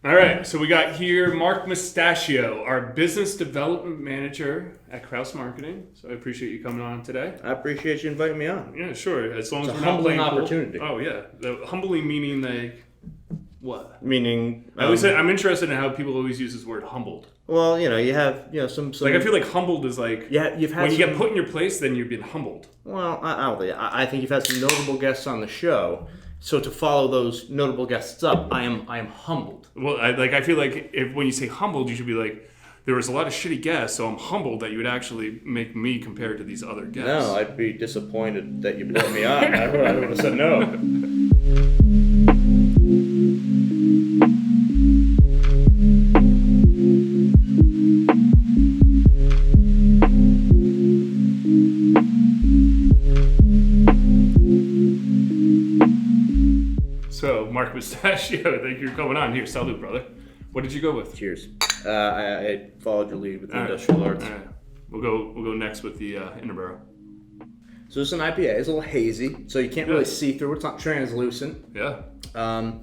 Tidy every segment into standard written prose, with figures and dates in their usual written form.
All right, so we got here Marc Mustachio, our business development manager at Kraus Marketing. So I appreciate you coming on today. I appreciate you inviting me on. Yeah, sure. As long as It's a we're not humbling playing pool. opportunity. Oh yeah, humbling meaning like what? Meaning, I always say I'm interested in how people always use this word humbled. well, you have some Like I feel like humbled is like you've had when you get put in your place, then you've been humbled. Well, I think you've had some notable guests on the show. So to follow those notable guests up, I am humbled. Well, I feel like when you say humbled, you should be like, there was a lot of shitty guests, so I'm humbled that you would actually make me compared to these other guests. No, I'd be disappointed that you brought me on. I would have said no. So, Marc Mustachio, thank you for coming on. Here, salute, brother. What did you go with? Cheers. I followed your lead with the industrial arts. All right. We'll go next with the Interborough. So it's an IPA. It's a little hazy, so you can't really see through it. It's not translucent. Yeah.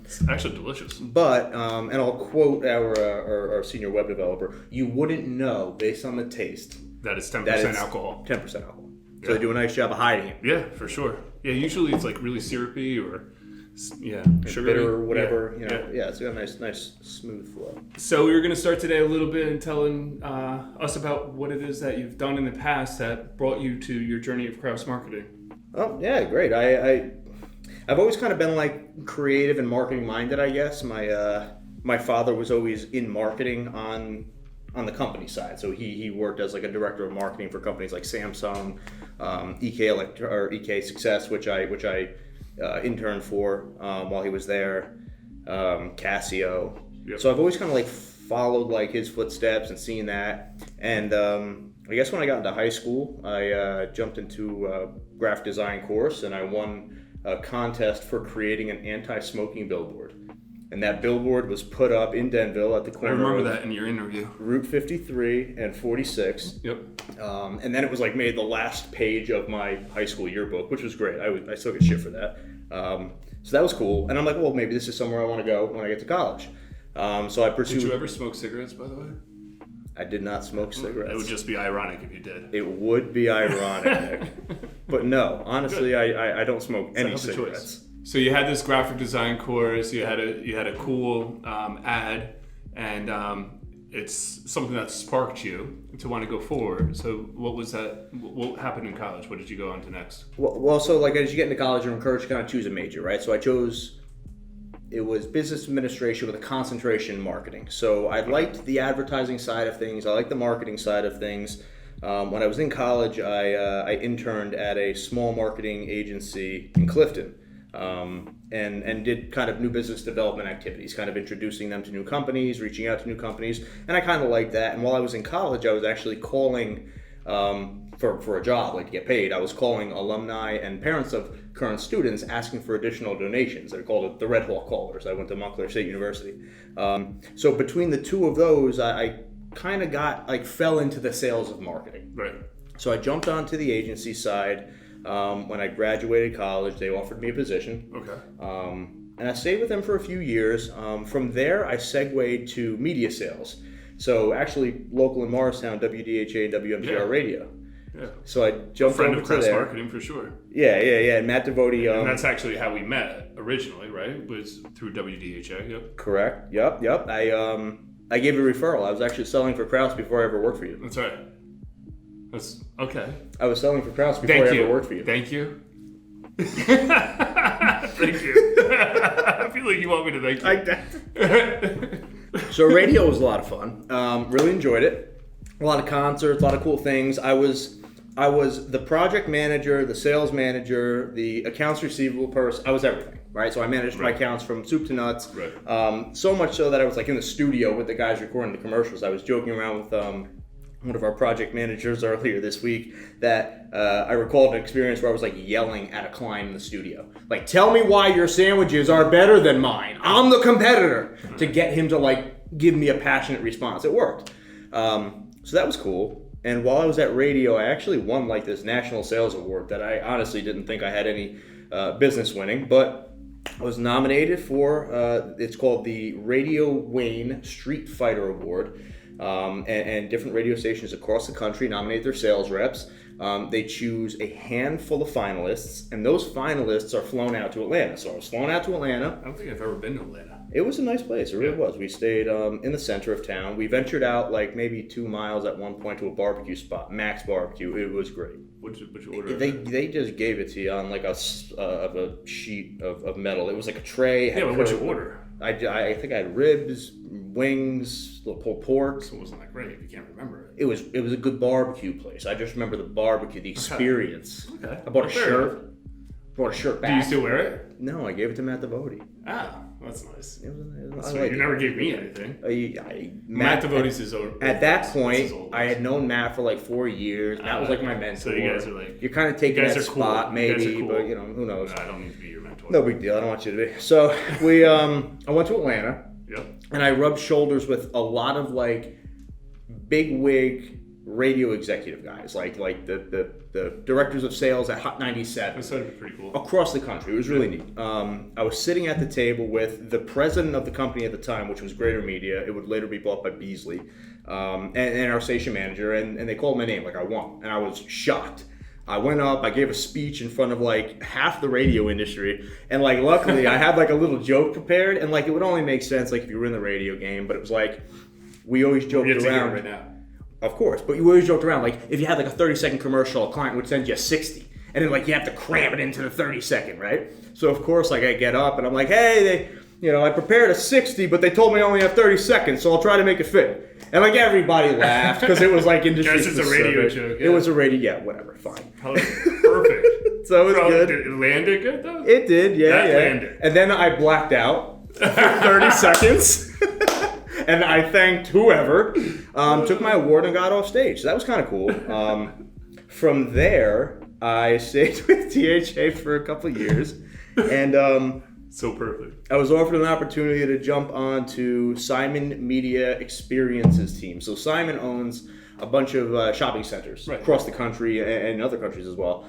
It's actually delicious. But, and I'll quote our senior web developer, you wouldn't know, based on the taste, That is 10% that it's alcohol. 10% alcohol. So they do a nice job of hiding it. Yeah, for sure. Yeah, usually it's like really syrupy or sugary. Bitter or whatever. Yeah. It's got a nice smooth flow. So we were going to start today a little bit and telling us about what it is that you've done in the past that brought you to your journey of Kraus Marketing. Oh, yeah, great. I've always kind of been like creative and marketing minded, I guess. My father was always in marketing on the company side. So he worked as like a director of marketing for companies like Samsung, EK Success, which I interned for while he was there, Casio. Yep. So I've always kind of like followed like his footsteps and seen that. And I guess when I got into high school, I jumped into a graphic design course and I won a contest for creating an anti-smoking billboard. And that billboard was put up in Denville at the corner. I remember that in your interview. Route 53 and 46. Yep. And then it was like made the last page of my high school yearbook, which was great. I still get shit for that. So that was cool. And I'm like, well, maybe this is somewhere I want to go when I get to college. So I pursued. Did you ever smoke cigarettes, by the way? I did not smoke cigarettes. It would just be ironic if you did. It would be ironic, Nick. But no, honestly, I don't smoke any cigarettes. So you had this graphic design course. You had a cool ad, and it's something that sparked you to want to go forward. So what was that? What happened in college? What did you go on to next? Well, so like as you get into college, you're encouraged to kind of choose a major, right? So I chose. It was business administration with a concentration in marketing. So I liked the advertising side of things. I liked the marketing side of things. When I was in college, I interned at a small marketing agency in Clifton. And did kind of new business development activities, kind of introducing them to new companies, reaching out to new companies, and I kind of liked that. And while I was in college, I was actually calling for a job, like to get paid. I was calling alumni and parents of current students asking for additional donations. They called it the Red Hawk Callers. I went to Montclair State University. So between the two of those, I kind of fell into the sales of marketing. Right. So I jumped onto the agency side. When I graduated college, they offered me a position. Okay. And I stayed with them for a few years. From there, I segued to media sales. So actually, local in Morristown, W.D.W.Y.S.W.D and WMGR Radio. Yeah. So I jumped friend over of to Kraus there. Marketing for sure. Yeah. And Matt D.W.Y.S.W.D. And that's actually how we met originally, right? Was through WDHA. Yep. Correct. Yep. I gave a referral. I was actually selling for Kraus before I ever worked for you. That's right. That's okay. I was selling for Kraus before I ever worked for you. Thank you. Thank you. I feel like you want me to thank you. So radio was a lot of fun. Really enjoyed it. A lot of concerts, a lot of cool things. I was the project manager, the sales manager, the accounts receivable person. I was everything, right? So I managed my accounts from soup to nuts. Right. So much so that I was like in the studio with the guys recording the commercials. I was joking around with one of our project managers earlier this week that I recalled an experience where I was like yelling at a client in the studio. Like, tell me why your sandwiches are better than mine. I'm the competitor. To get him to like give me a passionate response. It worked. So that was cool. And while I was at radio, I actually won like this national sales award that I honestly didn't think I had any business winning. But I was nominated for, it's called the Radio Wayne Street Fighter Award. And different radio stations across the country nominate their sales reps. They choose a handful of finalists, and those finalists are flown out to Atlanta. So I was flown out to Atlanta. I don't think I've ever been to Atlanta. It was a nice place. It really was. We stayed in the center of town. We ventured out like maybe 2 miles at one point to a barbecue spot, Mac's Barbecue. It was great. Which order? They just gave it to you on like a sheet of metal. It was like a tray. Yeah, but what'd you order? I think I had ribs, wings, little pulled pork. So it wasn't that great if you can't remember it. It was a good barbecue place. I just remember the barbecue, the experience. Okay. I bought a shirt. Brought a shirt back. Do you still wear it? No, I gave it to Matt D.W.Y.S.W.D. Ah, that's nice. So you never gave me anything. Matt D.W.Y.S.W.D is old. At that point, I had known Matt for like 4 years. Matt was like my mentor. So you guys are like... You're kind of taking that spot, cool. maybe, Cool. but who knows. I don't need to be your mentor. No big deal. I don't want you to be. So we, I went to Atlanta. Yep. And I rubbed shoulders with a lot of like big wig radio executive guys, like the directors of sales at Hot 97. That sounded pretty cool. Across the country. It was really neat. I was sitting at the table with the president of the company at the time, which was Greater Media. It would later be bought by Beasley, and our station manager, and they called my name, like I won. And I was shocked. I went up, I gave a speech in front of like half the radio industry, and like luckily I had like a little joke prepared, and like it would only make sense like if you were in the radio game, but it was like we always joked around. Right now. Of course, but you always joked around like if you had like a 30-second commercial, a client would send you a 60, and then like you have to cram it into the 30-second, right? So of course, like I get up and I'm like, hey, I prepared a 60, but they told me I only have 30 seconds, so I'll try to make it fit. And like everybody laughed because it was like industry Guess it's a radio joke. Yeah. It was a radio, whatever, fine. Perfect. So it was good. Did it land it good though? It did, yeah. Landed. And then I blacked out for 30 seconds. And I thanked whoever, took my award and got off stage. So that was kind of cool. From there, I stayed with DHA for a couple of years. And so perfect. I was offered an opportunity to jump onto Simon Media Experiences team. So Simon owns a bunch of shopping centers across the country and other countries as well.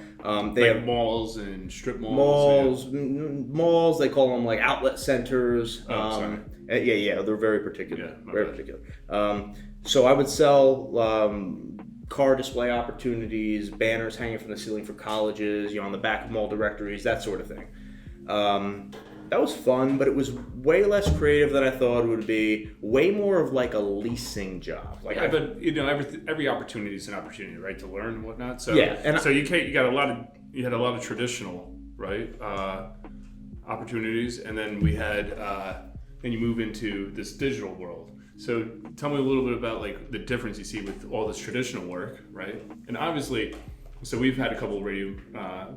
They have malls and strip malls. Malls. They call them like outlet centers. Sorry. Yeah, they're very particular. Yeah, very particular. So I would sell car display opportunities, banners hanging from the ceiling for colleges, on the back of mall directories, that sort of thing. That was fun, but it was way less creative than I thought it would be. Way more of like a leasing job. Like, but every opportunity is an opportunity, right, to learn and whatnot. So yeah, and so you had a lot of traditional, right, opportunities, and then we had then you move into this digital world. So tell me a little bit about like the difference you see with all this traditional work, right? And obviously, so we've had a couple of radio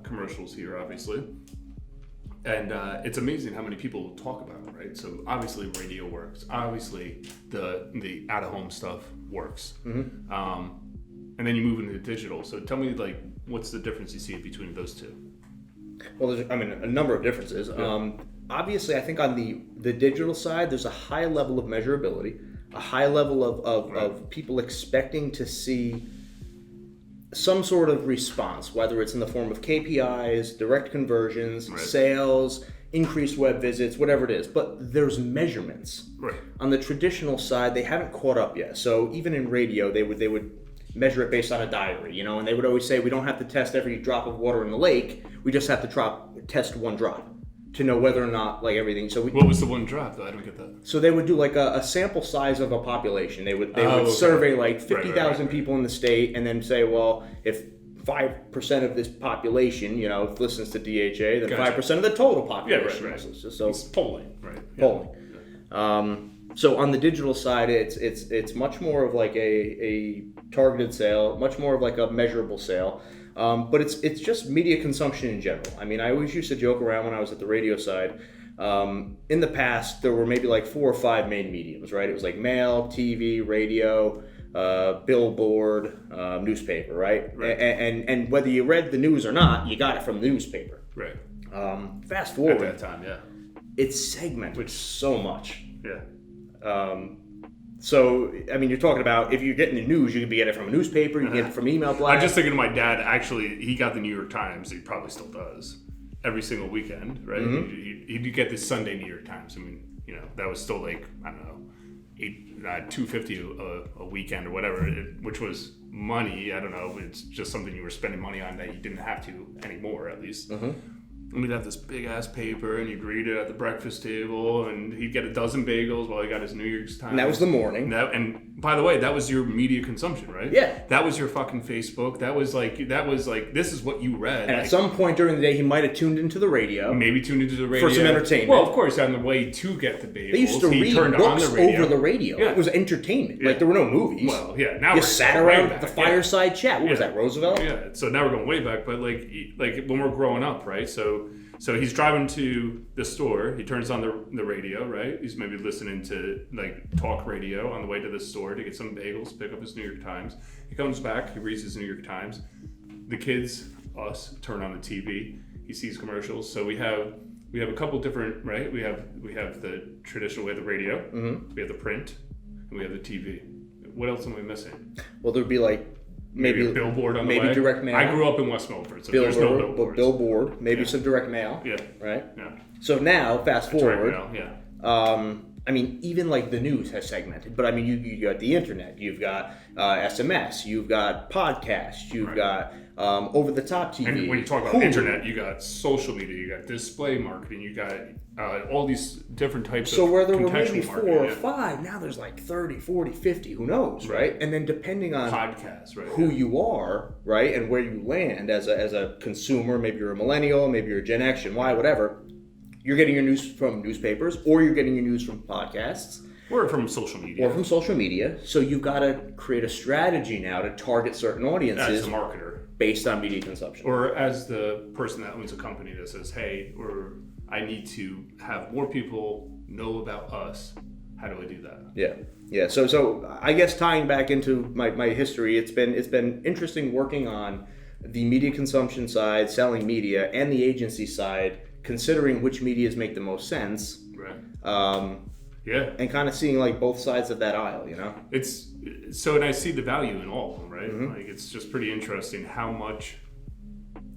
commercials here, obviously. And it's amazing how many people talk about it, right? So obviously radio works. Obviously the out-of-home stuff works. Mm-hmm. And then you move into digital. So tell me, like, what's the difference you see between those two? Well, there's, a number of differences. Yeah. Obviously, I think on the digital side, there's a high level of measurability, a high level of people expecting to see some sort of response, whether it's in the form of KPIs, direct conversions, sales, increased web visits, whatever it is. But there's measurements. Right. On the traditional side, they haven't caught up yet. So even in radio, they would measure it based on a diary, and they would always say we don't have to test every drop of water in the lake. We just have to test one drop to know whether or not like everything. So what was the one drop though? I don't get that. So they would do like a sample size of a population. They would survey like 50,000 people in the state, and then say, well, if 5% of this population, listens to DHA, then 5% of the total population listens. So it's polling, right? Polling. Yeah. So on the digital side, it's much more of like a targeted sale, much more of like a measurable sale. But it's just media consumption in general. I always used to joke around when I was at the radio side. In the past, there were maybe like 4 or 5 main mediums, right? It was like mail, TV, radio, billboard, newspaper, right? And whether you read the news or not, you got it from the newspaper. Right. Fast forward. At that time, yeah. It's segmented so much. Yeah. So, you're talking about if you're getting the news, you can get it from a newspaper, you can get it from email blast. I'm just thinking of my dad. Actually, he got the New York Times. He probably still does. every single weekend, right? Mm-hmm. He'd get this Sunday New York Times. I mean, that was still like, I don't know, $250 a weekend or whatever, which was money. I don't know. It's just something you were spending money on that you didn't have to anymore, at least. Mm-hmm. And we'd have this big ass paper, and he'd read it at the breakfast table, and he'd get a dozen bagels while he got his New York Times. And that was the morning. And by the way, that was your media consumption, right? Yeah. That was your fucking Facebook. That was like this is what you read. And at some point during the day, he might have tuned into the radio. Maybe tuned into the radio for some entertainment. Well, of course, on the way to get the bagels, they used to read books over the radio. Yeah. It was entertainment. Yeah. Like there were no movies. Well, yeah. Now you we're sat around the fireside chat. What was that, Roosevelt? Yeah. So now we're going way back, but like when we're growing up, right? So he's driving to the store. He turns on the radio, right? He's maybe listening to like talk radio on the way to the store to get some bagels, pick up his New York Times. He comes back. He reads his New York Times. The kids, us, turn on the TV. He sees commercials. So we have a couple different, right? We have the traditional way, the radio. Mm-hmm. We have the print, and we have the TV. What else am I missing? Well, there'd be like. Maybe a billboard on the way. Maybe direct mail. I grew up in West Milford, so there's no billboards. Billboard, maybe some direct mail. Yeah. Right? Yeah. So now, fast forward. Direct mail, yeah. I mean, even like the news has segmented, but I mean, you got the internet, you've got SMS, you've got podcasts, you've got over-the-top TV. And when you talk about internet, you got social media, you got display marketing, you got all these different types of So where there were maybe marketing, 4 or 5, now there's like 30, 40, 50, who knows, right? And then depending on podcasts, right? Who you are, right, and where you land as a consumer, maybe you're a millennial, maybe you're a Gen X, Gen Y, whatever, you're getting your news from newspapers, or you're getting your news from podcasts. Or from social media. So you've got to create a strategy now to target certain audiences. As a marketer. Based on media consumption. Or as the person that owns a company that says, hey, or I need to have more people know about us. How do I do that? Yeah. So I guess tying back into my history, it's been interesting working on the media consumption side, selling media, and the agency side, considering which medias make the most sense. Right. And kind of seeing like both sides of that aisle, It's so, and I see the value in all of them, right? Mm-hmm. Like it's just pretty interesting how much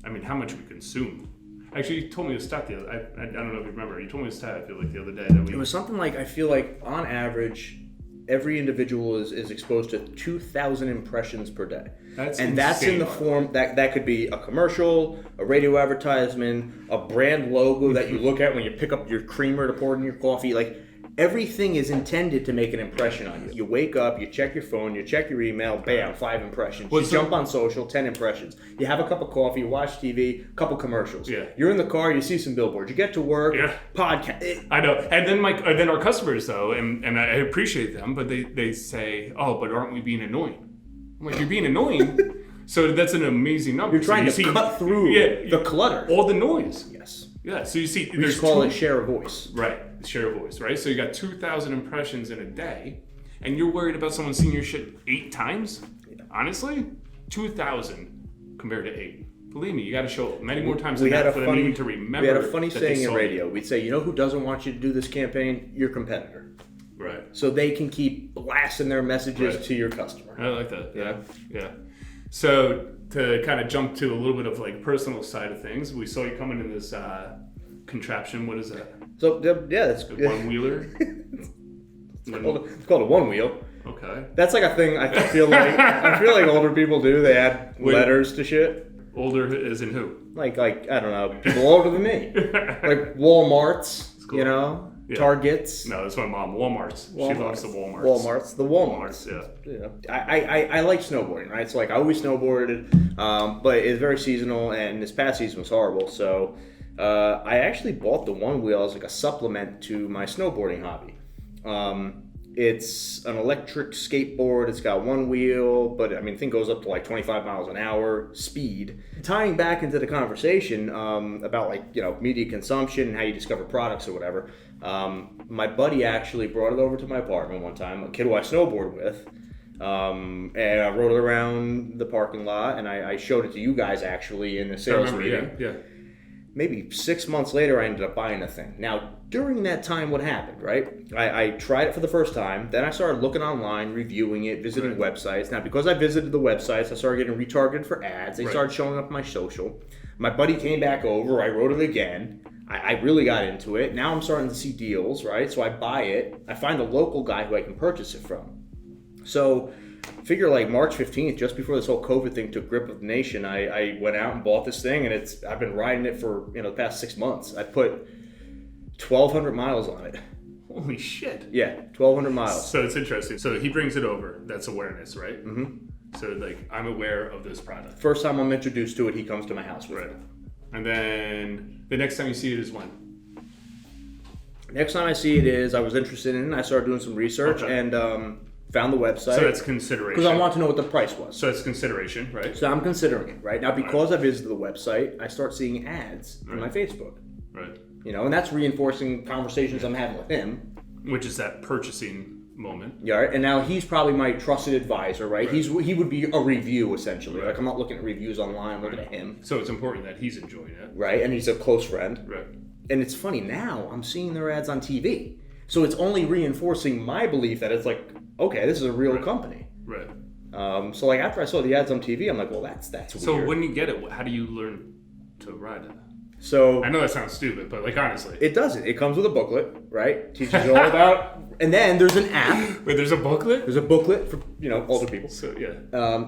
we consume. Actually, you told me a stat the other. I don't know if you remember. You told me a stat. I feel like the other day that it was something like I feel like on average, every individual is exposed to 2,000 impressions per day. That's in the form that could be a commercial, a radio advertisement, a brand logo that you look at when you pick up your creamer to pour in your coffee. Like everything is intended to make an impression on you. You wake up, you check your phone, you check your email, bam, 5 impressions. You jump on social, 10 impressions. You have a cup of coffee, you watch TV, couple commercials. Yeah. You're in the car, you see some billboards. You get to work, podcast. I know. And then our customers though, and I appreciate them, but they say, oh, but aren't we being annoying? I'm like, you're being annoying. So that's an amazing number. You're trying to cut through the clutter. All the noise. Yes. Yeah. So you see, we just call it share of voice. Right. Share of voice, right? So you got 2,000 impressions in a day, and you're worried about someone seeing your shit 8 times? Yeah. Honestly? 2,000 compared to 8. Believe me, you got to show it many more times than that for them even to remember. We had a funny saying in radio. We'd say, who doesn't want you to do this campaign? Your competitor. Right. So they can keep blasting their messages to your customer. I like that. Yeah. So to kind of jump to a little bit of like personal side of things, we saw you coming in this contraption. What is that? So that's a Onewheel-er. It's called a one wheel. Okay. That's like a thing I feel like older people do. They add letters to shit. Older as in who? Like I don't know, people older than me. Like Walmarts, cool. Yeah. Targets. No, that's my mom. Walmarts. She loves the Walmarts. The Walmarts. Yeah. I like snowboarding, right? So like I always snowboarded, but it's very seasonal, and this past season was horrible. So I actually bought the one wheel as like a supplement to my snowboarding hobby. It's an electric skateboard. It's got one wheel, but I mean, the thing goes up to like 25 miles an hour speed. Tying back into the conversation about like, media consumption and how you discover products or whatever, my buddy actually brought it over to my apartment one time, a kid who I snowboard with, and I rode it around the parking lot, and I showed it to you guys actually in the sales meeting. Yeah. Maybe 6 months later, I ended up buying the thing. Now, during that time, what happened, right? I tried it for the first time. Then I started looking online, reviewing it, visiting websites. Now, because I visited the websites, I started getting retargeted for ads. They started showing up on my social. My buddy came back over. I wrote it again. I really got into it. Now I'm starting to see deals, right? So I buy it. I find a local guy who I can purchase it from. So figure like March 15th, just before this whole COVID thing took grip of the nation, I went out and bought this thing, and I've been riding it for the past 6 months. I put 1,200 miles on it. Holy shit. Yeah, 1,200 miles. So it's interesting. So he brings it over. That's awareness, right? Mm-hmm. So like I'm aware of this product. First time I'm introduced to it, he comes to my house with it. And then the next time you see it is when? Next time I see it is I was interested in it. I started doing some research and found the website. So that's consideration. Because I want to know what the price was. So it's consideration, right? So I'm considering it, right? Now, because I visited the website, I start seeing ads on my Facebook. Right. And that's reinforcing conversations I'm having with him. Which is that purchasing moment. Yeah, right? And now he's probably my trusted advisor, right? He would be a review, essentially. Right. Like, I'm not looking at reviews online, I'm looking at him. So it's important that he's enjoying it. Right, and he's a close friend. Right. And it's funny, now I'm seeing their ads on TV. So it's only reinforcing my belief that it's like, okay, this is a real company. Right. So like after I saw the ads on TV, I'm like, well, that's weird. So when you get it, how do you learn to ride it? So I know that sounds stupid, but like honestly, it doesn't. It comes with a booklet, right? Teaches you all about. And then there's an app. Wait, there's a booklet? There's a booklet for older people. So yeah.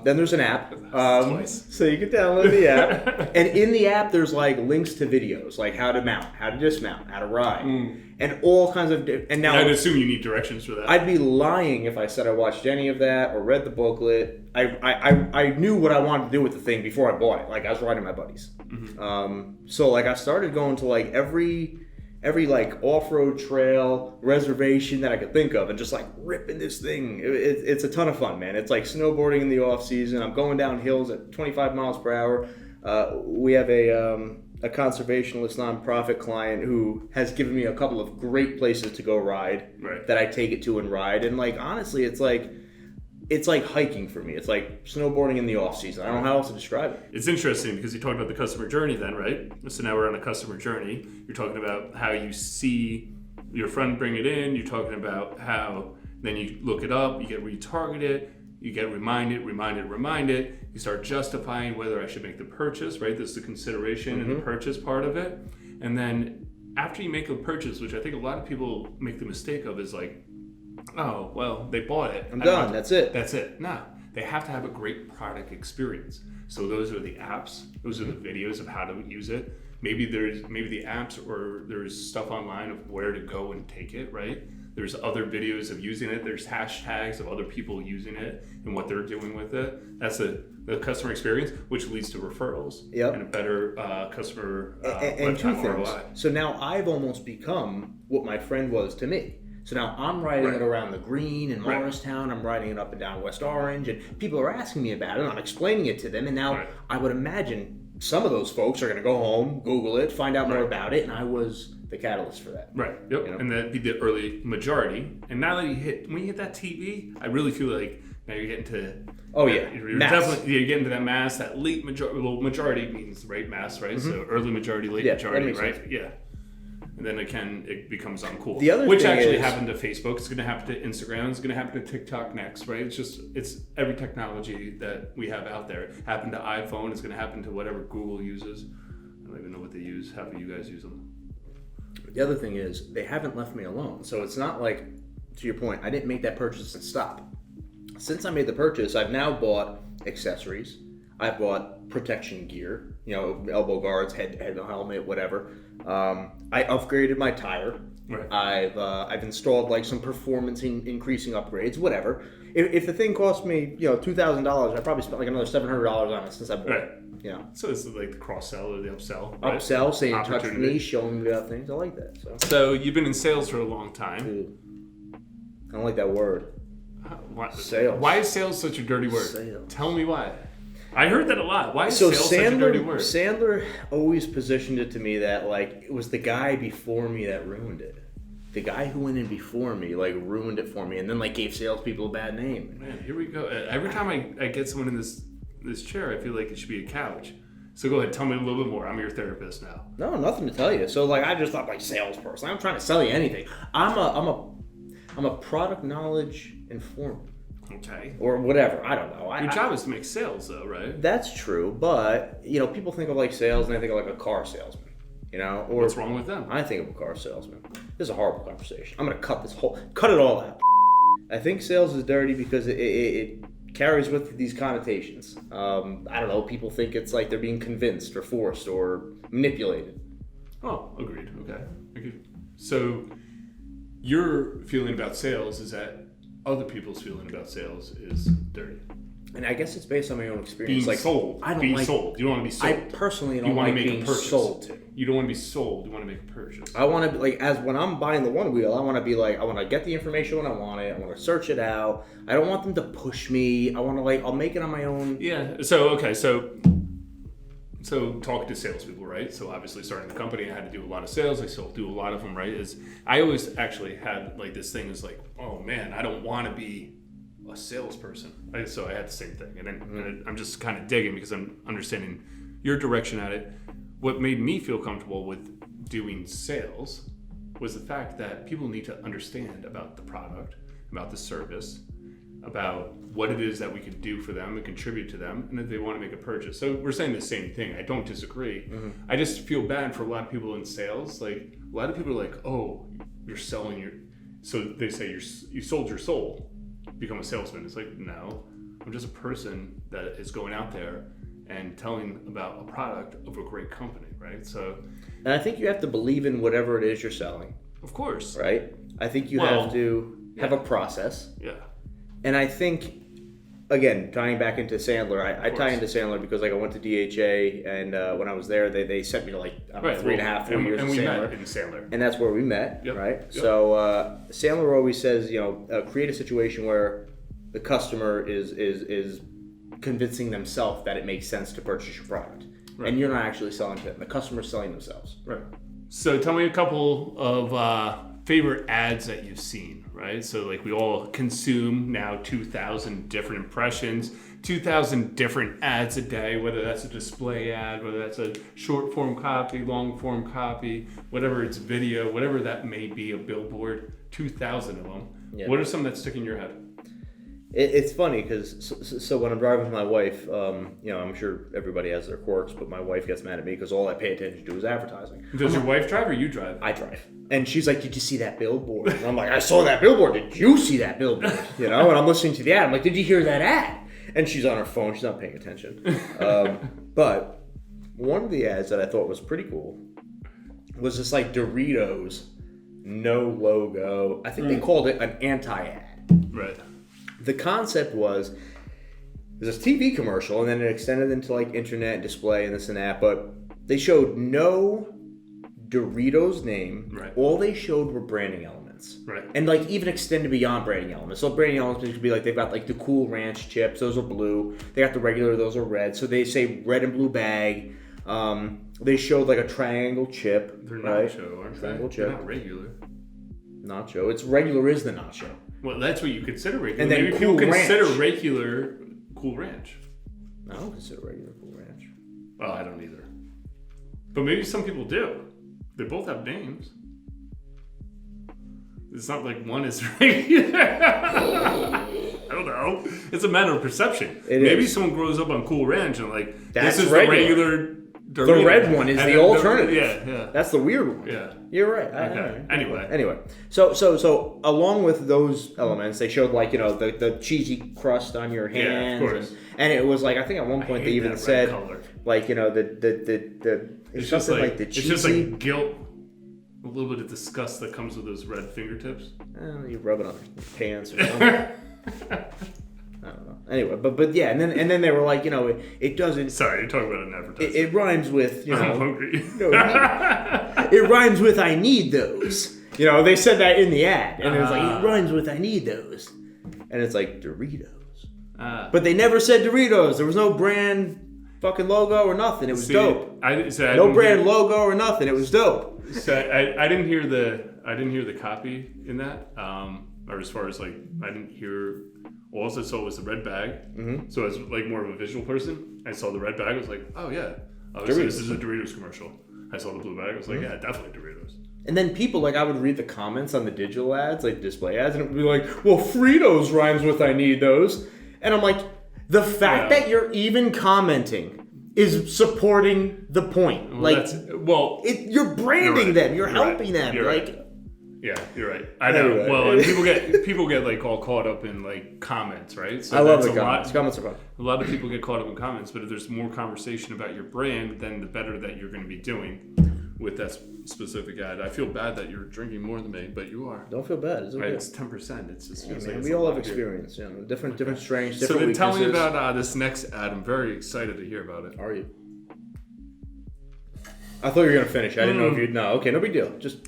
Then there's an app. Twice. So you can download the app, and in the app there's like links to videos, like how to mount, how to dismount, how to ride, and all kinds of. And now I'd assume you need directions for that. I'd be lying if I said I watched any of that or read the booklet. I knew what I wanted to do with the thing before I bought it. Like I was riding my buddies. So like I started going to like every like off-road trail reservation that I could think of and just like ripping this thing. It's a ton of fun, man. It's like snowboarding in the off season. I'm going down hills at 25 miles per hour. We have a conservationist nonprofit client who has given me a couple of great places to go ride that I take it to and ride. And like honestly, it's like hiking for me. It's like snowboarding in the off season. I don't know how else to describe it. It's interesting because you talked about the customer journey then, right? So now we're on a customer journey. You're talking about how you see your friend bring it in. You're talking about how then you look it up, you get retargeted, you get reminded. You start justifying whether I should make the purchase, right? This is the consideration and the purchase part of it. And then after you make a purchase, which I think a lot of people make the mistake of is like, oh, well, they bought it. I'm done. That's it. That's it. No, they have to have a great product experience. So those are the apps. Those are the videos of how to use it. Maybe the apps or there's stuff online of where to go and take it, right? There's other videos of using it. There's hashtags of other people using it and what they're doing with it. That's the customer experience, which leads to referrals and a better customer and two things. ROI. So now I've almost become what my friend was to me. So now I'm riding it around the green in Morristown. I'm riding it up and down West Orange, and people are asking me about it. And I'm explaining it to them, and now I would imagine some of those folks are going to go home, Google it, find out more about it, and I was the catalyst for that. Right. Yep. And that'd be the early majority. And now that when you hit that TV, I really feel like now you're getting to. Oh yeah. You're definitely you're getting to that mass. That late majority. Well, majority means mass, right? So early majority, late majority, right? Sense. Yeah. And then it becomes uncool. The other which thing actually is, happened to Facebook. It's going to happen to Instagram. It's going to happen to TikTok next, right? It's every technology that we have out there. It happened to iPhone. It's going to happen to whatever Google uses. I don't even know what they use. How do you guys use them? The other thing is they haven't left me alone. So it's not like, to your point, I didn't make that purchase and stop. Since I made the purchase, I've now bought accessories. I've bought protection gear, elbow guards, head helmet, whatever. I upgraded my tire. Right. I've installed like some performance increasing upgrades, whatever. If the thing cost me $2,000, I probably spent like another $700 on it since I bought it. So it's like the cross sell or the upsell. Right? Upsell, staying in touch with me, showing me about things. I like that. So you've been in sales for a long time. Dude, I don't like that word. Sales. Why is sales such a dirty word? Sales. Tell me why. I heard that a lot. Why is sales such a dirty word? Sandler always positioned it to me that like it was the guy before me that ruined it. The guy who went in before me like ruined it for me, and then like gave salespeople a bad name. Man, here we go. Every time I get someone in this chair, I feel like it should be a couch. So go ahead, tell me a little bit more. I'm your therapist now. No, nothing to tell you. So like I just thought like salesperson. I'm trying to sell you anything. I'm a product knowledge informant. Okay. Or whatever. I don't know. Your job is to make sales, though, right? That's true, but people think of like sales and they think of like a car salesman. Or what's wrong with them? I think of a car salesman. This is a horrible conversation. I'm gonna cut it all out. I think sales is dirty because it carries with these connotations. I don't know. People think it's like they're being convinced or forced or manipulated. Oh, agreed. Okay. So your feeling about sales is that other people's feeling about sales is dirty. And I guess it's based on my own experience. Being sold. I don't sold. You don't want to be sold. I personally don't like being sold to. You don't want to be sold. You want to make a purchase. I want to when I'm buying the Onewheel, I want to be like, I want to get the information when I want it. I want to search it out. I don't want them to push me. I want to I'll make it on my own. Yeah. So talking to salespeople, right? So obviously starting the company, I had to do a lot of sales. I still do a lot of them, right? I always actually had this thing is oh man, I don't want to be a salesperson. So I had the same thing, and then I'm just kind of digging because I'm understanding your direction at it. What made me feel comfortable with doing sales was the fact that people need to understand about the product, about the service, about what it is that we can do for them and contribute to them, and if they want to make a purchase. So we're saying the same thing. I don't disagree. I just feel bad for a lot of people in sales. A lot of people are like, oh, you're selling your... So they say you sold your soul. Become a salesman. It's like, no, I'm just a person that is going out there and telling about a product of a great company, right? So, and I think you have to believe in whatever it is you're selling. Of course. Right? I think you have to have a process. Yeah. And I think, again, tying back into Sandler, I tie into Sandler because I went to DHA, and when I was there, they sent me to 3.5, 4 years and in we Sandler. met in Sandler. And that's where we met, right? Yep. So Sandler always says, create a situation where the customer is convincing themselves that it makes sense to purchase your product. Right. And you're not actually selling to them. The customer's selling themselves. Right. So tell me a couple of favorite ads that you've seen, right? So we all consume now 2,000 different impressions, 2,000 different ads a day, whether that's a display ad, whether that's a short form copy, long form copy, whatever it's video, whatever that may be, a billboard, 2,000 of them. Yeah. What are some that stick in your head? It's funny because so when I'm driving with my wife, I'm sure everybody has their quirks, but my wife gets mad at me because all I pay attention to is advertising. Does your wife drive or you drive? I drive. And she's like, did you see that billboard? And I'm like, I saw that billboard. Did you see that billboard? And I'm listening to the ad. I'm like, did you hear that ad? And she's on her phone. She's not paying attention. But one of the ads that I thought was pretty cool was this Doritos, no logo. I think they called it an anti-ad. Right. The concept was there's this TV commercial, and then it extended into internet and display and this and that, but they showed no Doritos name. Right. All they showed were branding elements. Right. And even extended beyond branding elements. So branding elements could be they've got the Cool Ranch chips, those are blue. They got the regular, those are red. So they say red and blue bag. They showed a triangle chip. They're right? nacho, aren't triangle they? Chip. They're not regular. Nacho. It's regular is the nacho. Well, that's what you consider regular. And then maybe Cool people Ranch. consider regular Cool Ranch. I don't consider regular Cool Ranch. Well, I don't either. But maybe some people do. They both have names. It's not one is regular. I don't know. It's a matter of perception. Maybe someone grows up on Cool Ranch and this is regular. the regular Dorito. The red one is the alternative. Yeah. That's the weird one. Yeah. You're right. Okay. Anyway. So along with those elements, they showed the cheesy crust on your hands. Yeah, of course. And it was I think at one point they even said color. it's just the cheesy. It's just guilt, a little bit of disgust that comes with those red fingertips. You rub it on your pants or something. I don't know. Anyway, but yeah, and then they were it doesn't. Sorry, you're talking about an advertisement. It rhymes with I'm hungry. It rhymes with I need those. They said that in the ad, and it was it rhymes with I need those, and it's Doritos. But they never said Doritos. There was no brand fucking logo or nothing. It was dope. No brand logo or nothing. It was dope. So I didn't hear the copy in that, or as far as I didn't hear. All I saw was the red bag. Mm-hmm. So as more of a visual person, I saw the red bag. I was like, oh yeah, this is a Doritos commercial. I saw the blue bag. I was like, yeah, definitely Doritos. And then people, like, I would read the comments on the digital ads, like display ads, and it would be like, well, Fritos rhymes with I need those. And I'm like, the fact that you're even commenting is supporting the point. You're branding them. You're helping them. You're right. Yeah, you're right. I know. Anyway. Well, and people get like all caught up in like comments, right? So I love the comments. Comments are fun. A lot of people get caught up in comments, but if there's more conversation about your brand, then the better that you're going to be doing with that specific ad. I feel bad that you're drinking more than me, but you are. Don't feel bad. It's okay. Right? It's 10%. It's just man, like we all have experience. You know, different strains, different So then weaknesses. tell me about this next ad. I'm very excited to hear about it. Are you? I thought you were going to finish. I didn't know if you'd... No, okay, no big deal. Just...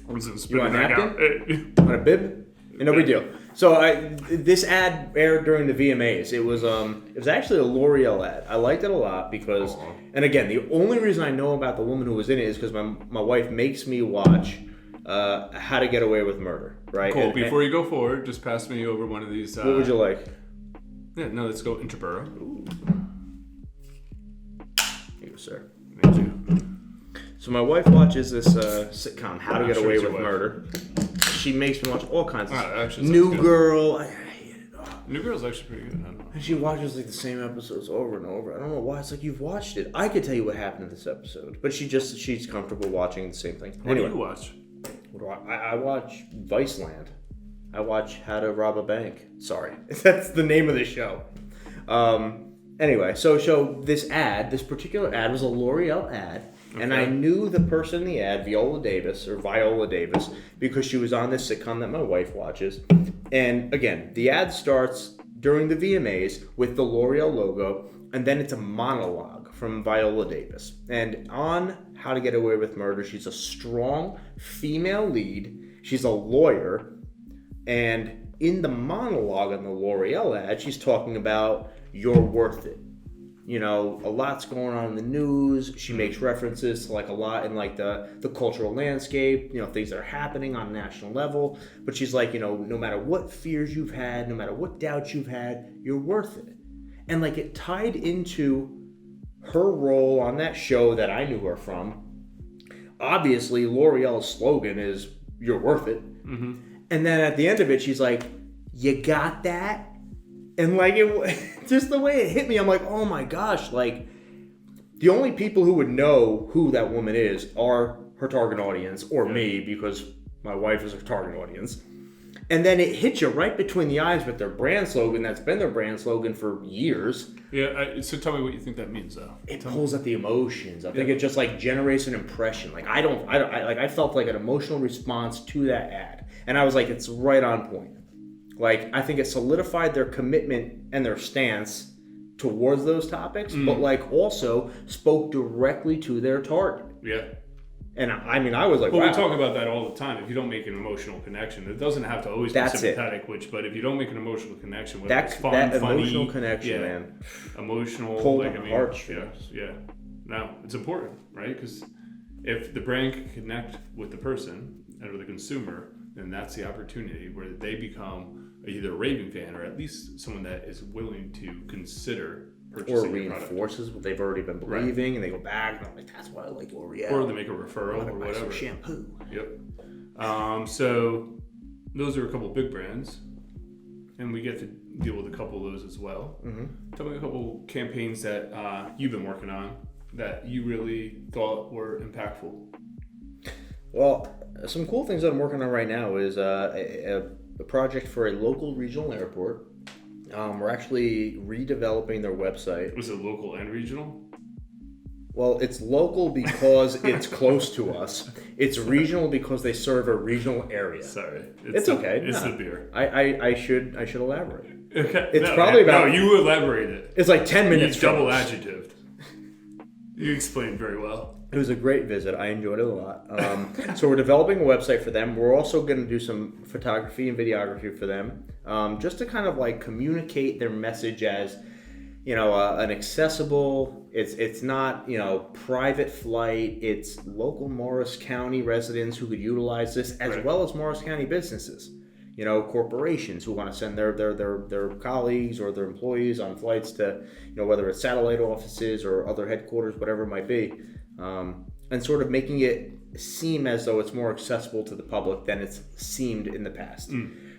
You want a napkin? Want a bib? No big deal. So this ad aired during the VMAs. It was actually a L'Oreal ad. I liked it a lot because... And again, the only reason I know about the woman who was in it is because my wife makes me watch How to Get Away with Murder, right? Cool. Before you go forward, just pass me over one of these... what would you like? Yeah, no, let's go Interborough. Ooh. Here you go, sir. Thank you. So my wife watches this sitcom, How to Get Away with Murder. She makes me watch all kinds of stuff. New Girl. I hate it. New Girl's actually pretty good. I don't know. And she watches like the same episodes over and over. I don't know why. It's like, you've watched it. I could tell you what happened in this episode. But she's comfortable watching the same thing. What do you watch? What do I watch Viceland. I watch How to Rob a Bank. Sorry. That's the name of the show. Anyway, so this particular ad was a L'Oreal ad. Okay. And I knew the person in the ad, Viola Davis, because she was on this sitcom that my wife watches. And again, the ad starts during the VMAs with the L'Oreal logo, and then it's a monologue from Viola Davis. And on How to Get Away with Murder, she's a strong female lead. She's a lawyer. And in the monologue on the L'Oreal ad, she's talking about you're worth it. You know, a lot's going on in the news. She makes references to like a lot in like the cultural landscape, you know, things that are happening on a national level. But she's like, you know, no matter what fears you've had, no matter what doubts you've had, you're worth it. And like it tied into her role on that show that I knew her from. Obviously, L'Oreal's slogan is you're worth it. Mm-hmm. And then at the end of it, she's like, you got that? And like it, just the way it hit me, I'm like, oh my gosh! Like the only people who would know who that woman is are her target audience, or me, because my wife is her target audience. And then it hits you right between the eyes with their brand slogan. That's been their brand slogan for years. Yeah. So tell me what you think that means, though. It pulls at the emotions. I think it just like generates an impression. Like I felt like an emotional response to that ad, and I was like, it's right on point. Like, I think it solidified their commitment and their stance towards those topics, but like also spoke directly to their target. Yeah. And I mean, I was like, well, wow. We talk about that all the time. If you don't make an emotional connection, it doesn't have to always be sympathetic, but if you don't make an emotional connection, whether it's fun, that funny, emotional connection, man. Emotional, pulled like, heartstrings. Yeah. No, it's important, right? Because if the brand can connect with the person or the consumer, then that's the opportunity where they become either a raving fan or at least someone that is willing to consider purchasing your product. Or reinforces what they've already been believing, and they go back and I'm like, that's why I like L'Oreal. Or they make a referral or whatever. Some shampoo. Yep. So those are a couple big brands, and we get to deal with a couple of those as well. Mm-hmm. Tell me a couple campaigns that you've been working on that you really thought were impactful. Well, some cool things that I'm working on right now is a project for a local regional airport. We're actually redeveloping their website. Was it local and regional? Well, it's local because it's close to us. It's regional because they serve a regional area. Sorry. It's okay. It's the beer. I should elaborate. Okay. It's probably about... No, you elaborated. It's like 10 minutes. You double adjectived. You explained very well. It was a great visit. I enjoyed it a lot. So we're developing a website for them. We're also going to do some photography and videography for them, just to kind of like communicate their message as, you know, an accessible. It's not, you know, private flight. It's local Morris County residents who could utilize this, as well as Morris County businesses. You know, corporations who want to send their colleagues or their employees on flights to, you know, whether it's satellite offices or other headquarters, whatever it might be. And sort of making it seem as though it's more accessible to the public than it's seemed in the past.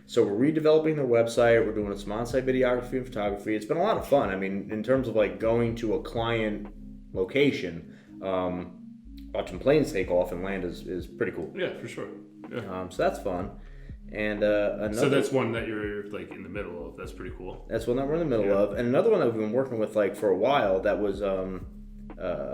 So we're redeveloping their website. We're doing some on-site videography and photography. It's been a lot of fun. I mean, in terms of like going to a client location, watching planes take off and land is pretty cool. Yeah, for sure. Yeah. So that's fun. And so that's one that you're like in the middle of. That's pretty cool. That's one that we're in the middle of. And another one that we've been working with like for a while that was a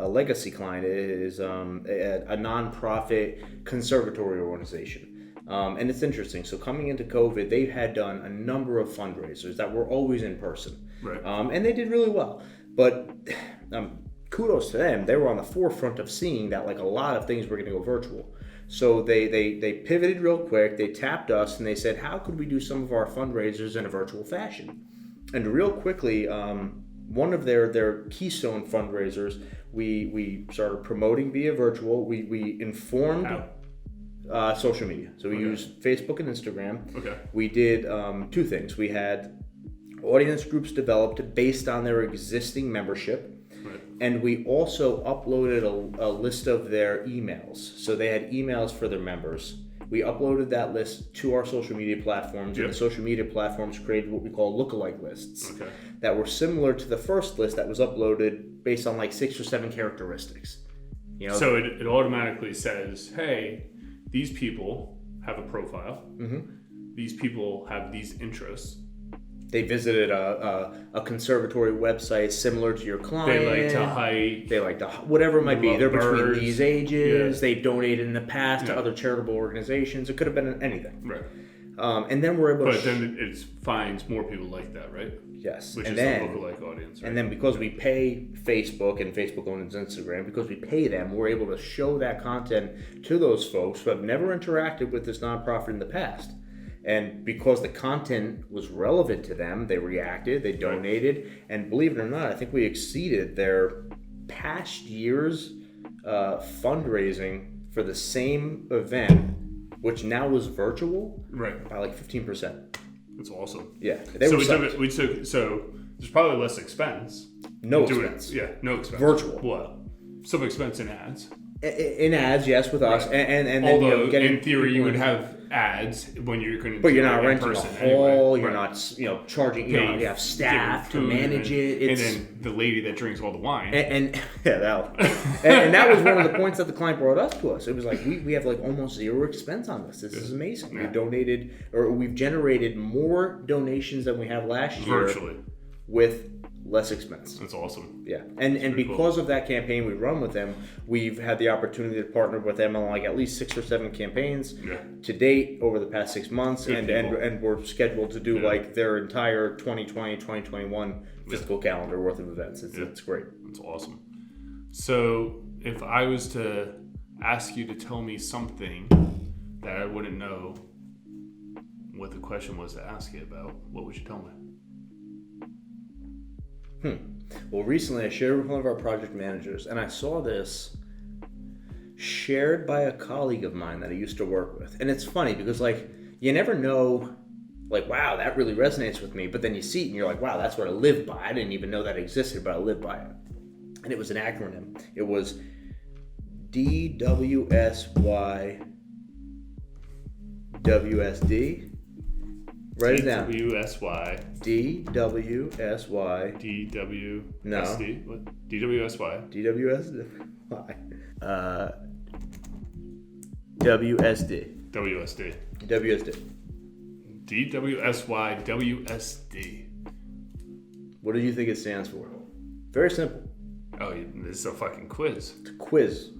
legacy client is a nonprofit conservatory organization. And it's interesting. So coming into COVID, they had done a number of fundraisers that were always in person. Right. And they did really well. But kudos to them. They were on the forefront of seeing that like a lot of things were going to go virtual. So they pivoted real quick. They tapped us and they said, how could we do some of our fundraisers in a virtual fashion? And real quickly, one of their keystone fundraisers, we started promoting via virtual. We informed social media. So we used Facebook and Instagram. Okay. We did two things. We had audience groups developed based on their existing membership. And we also uploaded a list of their emails. So they had emails for their members. We uploaded that list to our social media platforms, and the social media platforms created what we call lookalike lists that were similar to the first list that was uploaded based on like 6 or 7 characteristics. You know? So it automatically says, hey, these people have a profile. These people have these interests. They visited a conservatory website similar to your client. They like to hike. They like to whatever it might be. They're between birds. These ages. They've donated in the past to other charitable organizations. It could have been anything. Right. And then we're able to... But then it finds more people like that, right? Yes. Which and is then, the lookalike audience, right? And then because we pay Facebook and Facebook owns Instagram, because we pay them, we're able to show that content to those folks who have never interacted with this nonprofit in the past. And because the content was relevant to them, they reacted, they donated, and believe it or not, I think we exceeded their past year's fundraising for the same event, which now was virtual, by like 15%. That's awesome. Yeah. So there's probably less expense. No expense. No expense. Virtual. Well, some expense in ads. In ads, yes, with us, and then, although in theory you would have ads when you're going to. But you're not renting a hall. Anyway. You're not, charging. You have staff to manage it. And then the lady that drinks all the wine. And that was one of the points that the client brought up to us. It was like we have like almost zero expense on this. This is amazing. Yeah. We've generated more donations than we have last year virtually with less expense. That's awesome. Yeah. And because of that campaign we run with them, we've had the opportunity to partner with them on like at least 6 or 7 campaigns to date over the past 6 months. And we're scheduled to do like their entire 2020, 2021 fiscal calendar worth of events. It's great. That's awesome. So if I was to ask you to tell me something that I wouldn't know what the question was to ask you about, what would you tell me? Well, recently I shared with one of our project managers, and I saw this shared by a colleague of mine that I used to work with. And it's funny because, like, you never know, like, wow, that really resonates with me. But then you see it and you're like, wow, that's what I live by. I didn't even know that existed, but I live by it. And it was an acronym. It was D.W.S.Y.W.D. Write it down. D.W.S.Y. D.W.S.Y. D.W. No. S.D. What? D.W.S.Y. D.W.S.Y. W.S.D. W.S.D. W.S.D. D.W.S.Y. W.S.D. What do you think it stands for? Very simple. Oh, this is a fucking quiz. It's a quiz.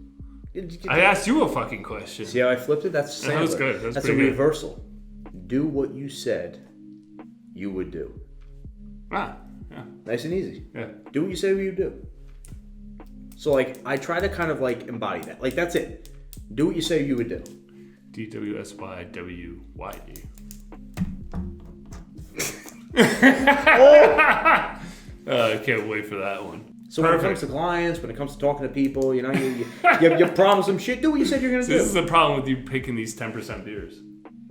I asked you a fucking question. See how I flipped it? That's that was good. That's a reversal. Do what you said you would do. Yeah. Nice and easy. Yeah. Do what you say you do. So, like, I try to kind of, like, embody that. Like, that's it. Do what you say you would do. D.W.S.Y.W.Y.D. I can't wait for that one. So when it comes to clients, when it comes to talking to people, you promise them shit. Do what you said you're going to do. This is the problem with you picking these 10% beers.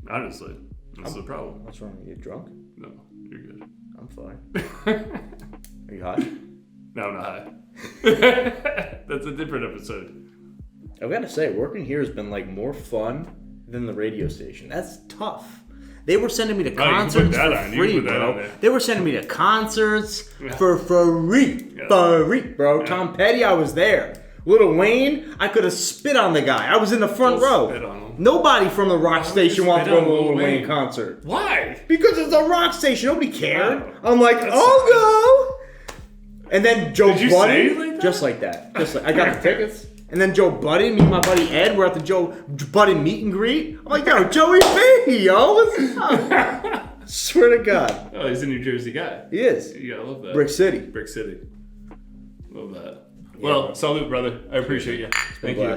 Honestly. That's the problem. What's wrong? Are you drunk? No, you're good. I'm fine. Are you high? No, I'm not high. That's a different episode. I've got to say, working here has been like more fun than the radio station. That's tough. They were sending me to concerts for free, bro. They were sending me to concerts for free. Free, bro. Yeah. Tom Petty, I was there. Lil Wayne, I could have spit on the guy. I was in the front row. Spit on him. Nobody from the rock station wanted to go to a Lil Wayne concert. Why? Because it's a rock station. Nobody cared. Wow. I'm like, I'll go. And then Joe Buddy, like just like that. I got the tickets. And then Joe Buddy, me and my buddy Ed, we're at the Joe Buddy meet and greet. I'm like, yo, Joey B, yo, what's up? Swear to God. Oh, he's a New Jersey guy. He is. You gotta love that. Brick City. Love that. Well, salute, brother. I appreciate you. Thank you.